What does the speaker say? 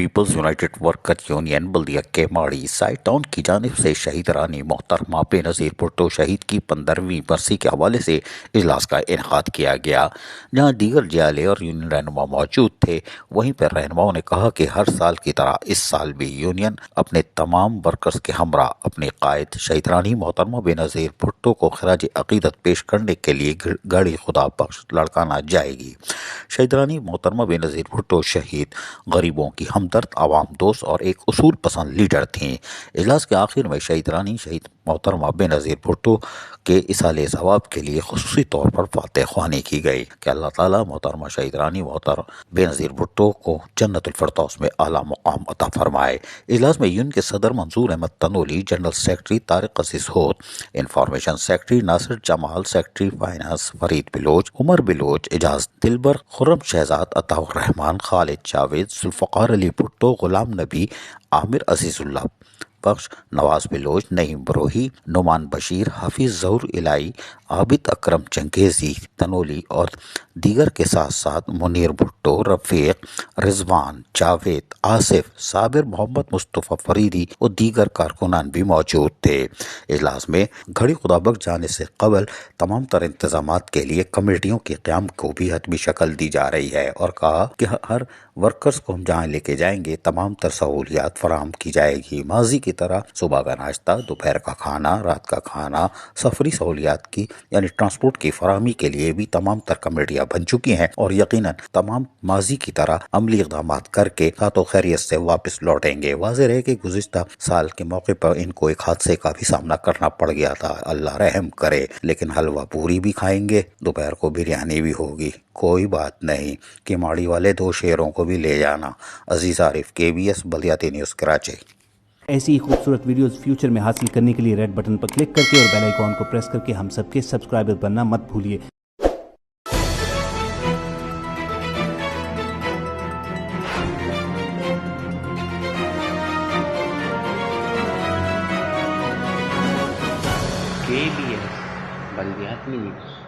Peoples United worker union بلدیہ کے ماڑی site town کی جانب سے شہید رانی محترمہ بے نظیر بھٹو شہید کی 15ویں برسی کے حوالے سے اجلاس کا انعقاد کیا گیا، جہاں دیگر جیالے اور یونین رہنما موجود تھے۔ وہیں پر رہنماؤں نے کہا کہ ہر سال کی طرح اس سال بھی یونین اپنے تمام ورکرز کے ہمراہ اپنے قائد شہید رانی محترمہ بے نظیر بھٹو کو خراج عقیدت پیش کرنے کے لیے گاڑی خدا بخش لڑکانا جائے گی۔ شہید رانی محترمہ بے نظیر بھٹو شہید غریبوں کی ہمدرد، عوام دوست اور ایک اصول پسند لیڈر تھیں۔ اجلاس کے آخر میں شہید رانی شہید محترمہ بے نظیر بھٹو کے اصالِ ثواب کے لیے خصوصی طور پر فاتح خوانی کی گئی کہ اللہ تعالیٰ محترمہ شہید رانی محترمہ بے نظیر بھٹو کو جنت الفردوس میں اعلیٰ مقام عطا فرمائے۔ اجلاس میں یونین کے صدر منظور احمد تنولی، جنرل سیکرٹری طارق عزیز ہوت، انفارمیشن سیکرٹری ناصر جمال، سیکرٹری فائنانس فرید بلوچ، عمر بلوچ، اعجاز دلبر، خرم شہزاد، عطا الرحمان، خالد جاوید، ذوالفقار علی بھٹو، غلام نبی، عامر عزیز اللہ بخش، نواز بلوچ، نعیم بروہی، نعمان بشیر، حافظ ظہور الہی، عابد اکرم چنگیزی تنولی اور دیگر کے ساتھ ساتھ منیر بھٹو، رفیق، رضوان، جاوید، آصف، صابر، محمد مصطفیٰ فریدی اور دیگر کارکنان بھی موجود تھے۔ اجلاس میں گھڑی خدا بخش جانے سے قبل تمام تر انتظامات کے لیے کمیٹیوں کے قیام کو بھی حتمی شکل دی جا رہی ہے اور کہا کہ ہر ورکرز کو ہم جہاں لے کے جائیں گے تمام تر سہولیات فراہم کی جائے گی۔ ماضی کی طرح صبح کا ناشتہ، دوپہر کا کھانا، رات کا کھانا، سفری سہولیات کی یعنی ٹرانسپورٹ کی فراہمی کے لیے بھی تمام تر کمیٹیاں بن چکی ہیں اور یقیناً تمام ماضی کی طرح عملی اقدامات کر کے خیر و خیریت سے واپس لوٹیں گے۔ واضح ہے کہ گزشتہ سال کے موقع پر ان کو ایک حادثے کا بھی سامنا کرنا پڑ گیا تھا، اللہ رحم کرے، لیکن حلوہ پوری بھی کھائیں گے، دوپہر کو بریانی بھی ہوگی، کوئی بات نہیں۔ کماڑی والے 2 شیروں کو بھی لے جانا۔ عزیز عارف، KBS بلدیاتی نیوز، کراچی۔ ایسی ہی خوبصورت ویڈیوز فیوچر میں حاصل کرنے کے لیے ریڈ بٹن پر کلک کر کے اور بیل آئیکن کو پریس کر کے ہم سب کے سبسکرائبر بننا مت بھولیے۔ KBS بلدیاتی نیوز۔